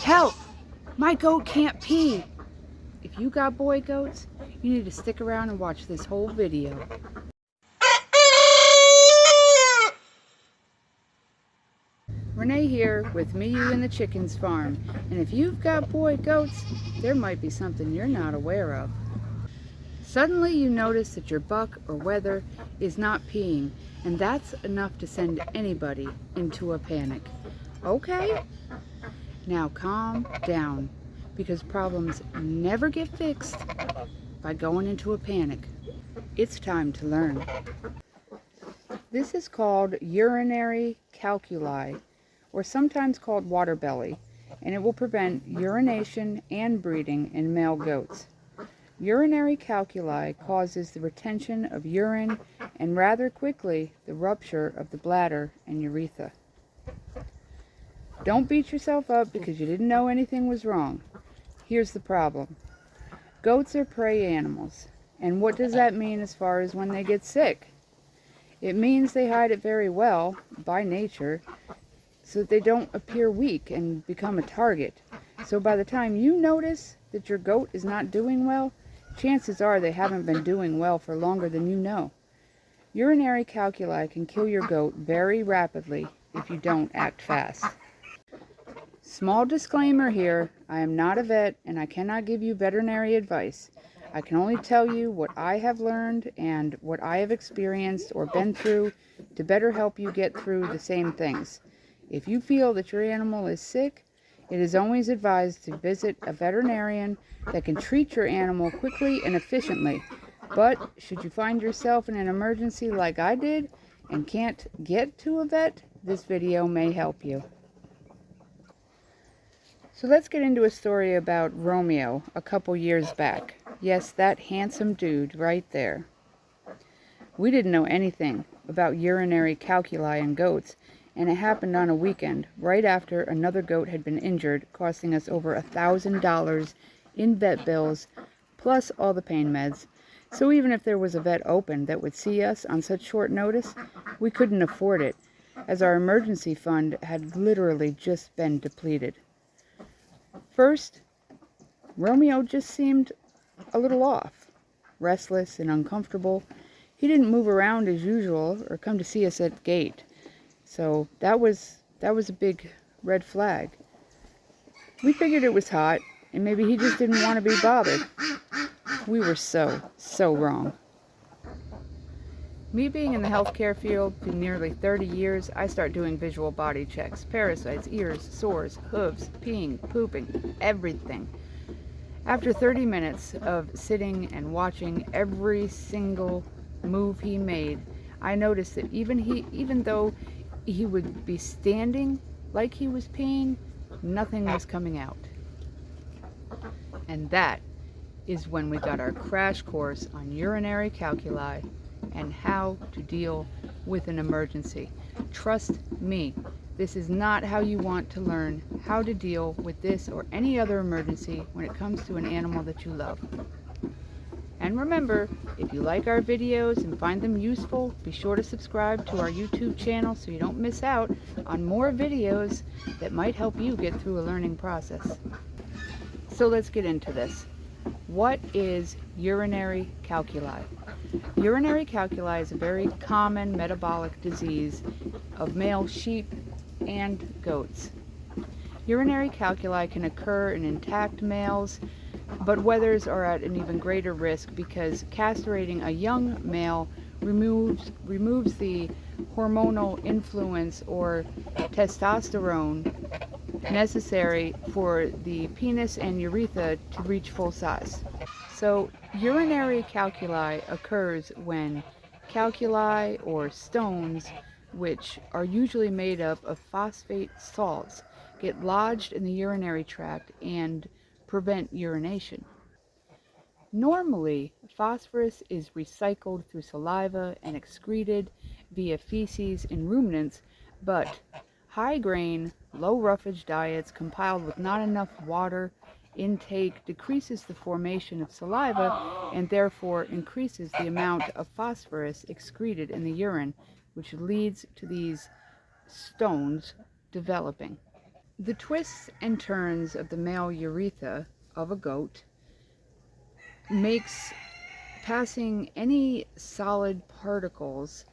Help! My goat can't pee! If you got boy goats, you need to stick around and watch this whole video. Renee here with Me, You, and the Chickens Farm. And if you've got boy goats, there might be something you're not aware of. Suddenly you notice that your buck or wether is not peeing, and that's enough to send anybody into a panic. Okay? Now calm down, because problems never get fixed by going into a panic. It's time to learn. This is called urinary calculi, or sometimes called water belly, and it will prevent urination and breeding in male goats. Urinary calculi causes the retention of urine and rather quickly the rupture of the bladder and urethra. Don't beat yourself up because you didn't know anything was wrong. Here's the problem. Goats are prey animals. And what does that mean as far as when they get sick? It means they hide it very well, by nature, so that they don't appear weak and become a target. So by the time you notice that your goat is not doing well, chances are they haven't been doing well for longer than you know. Urinary calculi can kill your goat very rapidly if you don't act fast. Small disclaimer here, I am not a vet and I cannot give you veterinary advice. I can only tell you what I have learned and what I have experienced or been through to better help you get through the same things. If you feel that your animal is sick, it is always advised to visit a veterinarian that can treat your animal quickly and efficiently. But should you find yourself in an emergency like I did and can't get to a vet, this video may help you. So let's get into a story about Romeo a couple years back. Yes, that handsome dude right there. We didn't know anything about urinary calculi in goats, and it happened on a weekend, right after another goat had been injured, costing us over $1,000 in vet bills, plus all the pain meds. So even if there was a vet open that would see us on such short notice, we couldn't afford it, as our emergency fund had literally just been depleted. First, Romeo just seemed a little off, restless and uncomfortable. He didn't move around as usual or come to see us at the gate. So that was a big red flag. We figured it was hot and maybe he just didn't want to be bothered. We were so wrong. Me being in the healthcare field for nearly 30 years, I start doing visual body checks, parasites, ears, sores, hooves, peeing, pooping, everything. After 30 minutes of sitting and watching every single move he made, I noticed that even though he would be standing like he was peeing, nothing was coming out. And that is when we got our crash course on urinary calculi and how to deal with an emergency. Trust me, this is not how you want to learn how to deal with this or any other emergency when it comes to an animal that you love. And remember, if you like our videos and find them useful, be sure to subscribe to our YouTube channel so you don't miss out on more videos that might help you get through a learning process. So let's get into this. What is urinary calculi? Urinary calculi is a very common metabolic disease of male sheep and goats. Urinary calculi can occur in intact males, but wethers are at an even greater risk because castrating a young male removes the hormonal influence or testosterone necessary for the penis and urethra to reach full size. So urinary calculi occurs when calculi or stones, which are usually made up of phosphate salts, get lodged in the urinary tract and prevent urination. Normally, phosphorus is recycled through saliva and excreted via feces in ruminants, but high-grain, low-roughage diets compiled with not enough water intake decreases the formation of saliva and therefore increases the amount of phosphorus excreted in the urine, which leads to these stones developing. The twists and turns of the male urethra of a goat makes passing any solid particles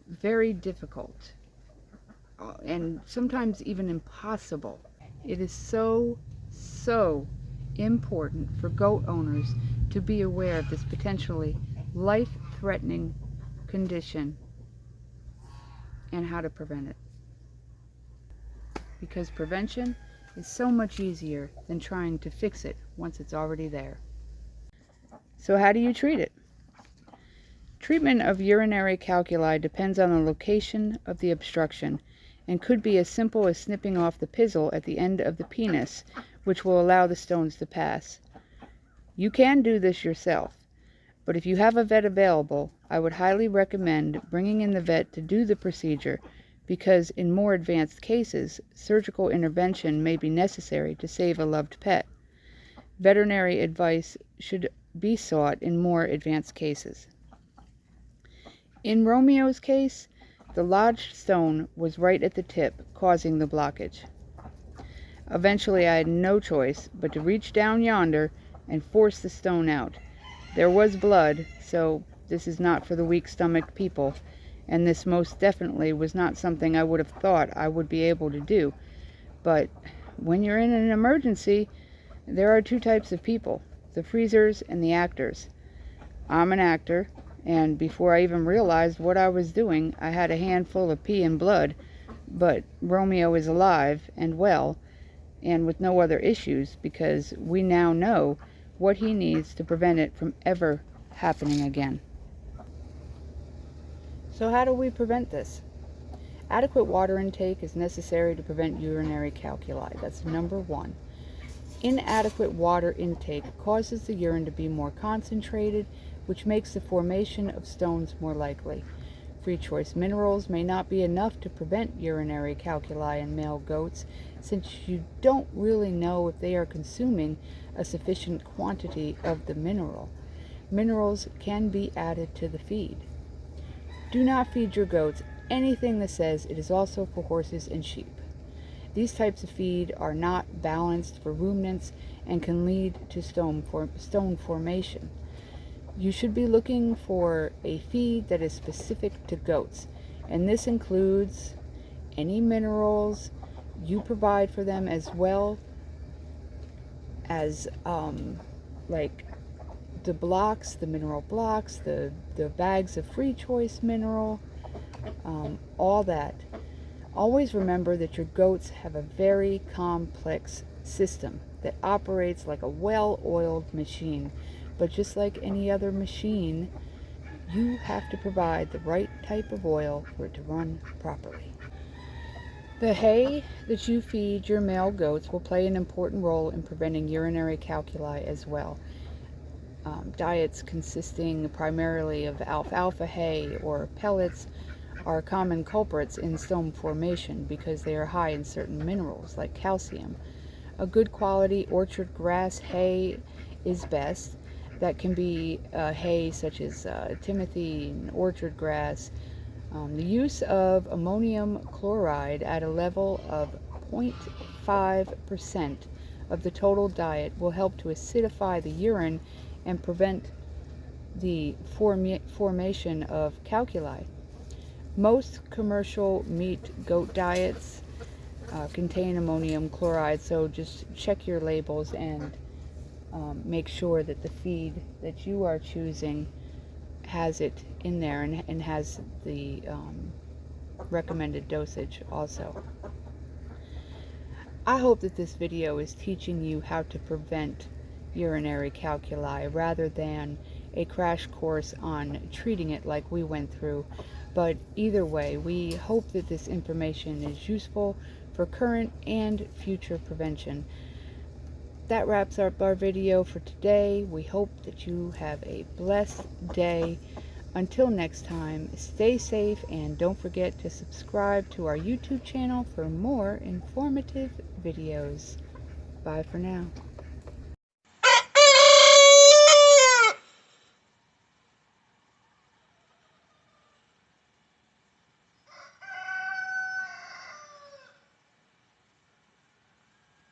very difficult, and sometimes even impossible. It is so important for goat owners to be aware of this potentially life-threatening condition and how to prevent it. Because prevention is so much easier than trying to fix it once it's already there. So how do you treat it? Treatment of urinary calculi depends on the location of the obstruction and could be as simple as snipping off the pizzle at the end of the penis, which will allow the stones to pass. You can do this yourself, but if you have a vet available, I would highly recommend bringing in the vet to do the procedure, because in more advanced cases, surgical intervention may be necessary to save a loved pet. Veterinary advice should be sought in more advanced cases. In Romeo's case, the lodged stone was right at the tip, causing the blockage. Eventually, I had no choice but to reach down yonder and force the stone out. There was blood, so this is not for the weak-stomached people, and this most definitely was not something I would have thought I would be able to do. But when you're in an emergency, there are two types of people, the freezers and the actors. I'm an actor, and before I even realized what I was doing, I had a handful of pee and blood, but Romeo is alive and well, and with no other issues, because we now know what he needs to prevent it from ever happening again. So how do we prevent this? Adequate water intake is necessary to prevent urinary calculi. That's number one. Inadequate water intake causes the urine to be more concentrated, which makes the formation of stones more likely. Free choice minerals may not be enough to prevent urinary calculi in male goats, since you don't really know if they are consuming a sufficient quantity of the mineral. Minerals can be added to the feed. Do not feed your goats anything that says it is also for horses and sheep. These types of feed are not balanced for ruminants and can lead to stone formation. You should be looking for a feed that is specific to goats, and this includes any minerals you provide for them, as well as like the blocks, the mineral blocks, the bags of free choice mineral, all that. Always remember that your goats have a very complex system that operates like a well-oiled machine. But just like any other machine, you have to provide the right type of oil for it to run properly. The hay that you feed your male goats will play an important role in preventing urinary calculi as well. Diets consisting primarily of alfalfa hay or pellets are common culprits in stone formation because they are high in certain minerals like calcium. A good quality orchard grass hay is best. That can be hay such as timothy and orchard grass. The use of ammonium chloride at a level of 0.5% of the total diet will help to acidify the urine and prevent the formation of calculi. Most commercial meat goat diets contain ammonium chloride, so just check your labels and make sure that the feed that you are choosing has it in there and has the recommended dosage also. I hope that this video is teaching you how to prevent urinary calculi rather than a crash course on treating it like we went through. But either way, we hope that this information is useful for current and future prevention. That wraps up our video for today. We hope that you have a blessed day. Until next time, stay safe and don't forget to subscribe to our YouTube channel for more informative videos. Bye for now.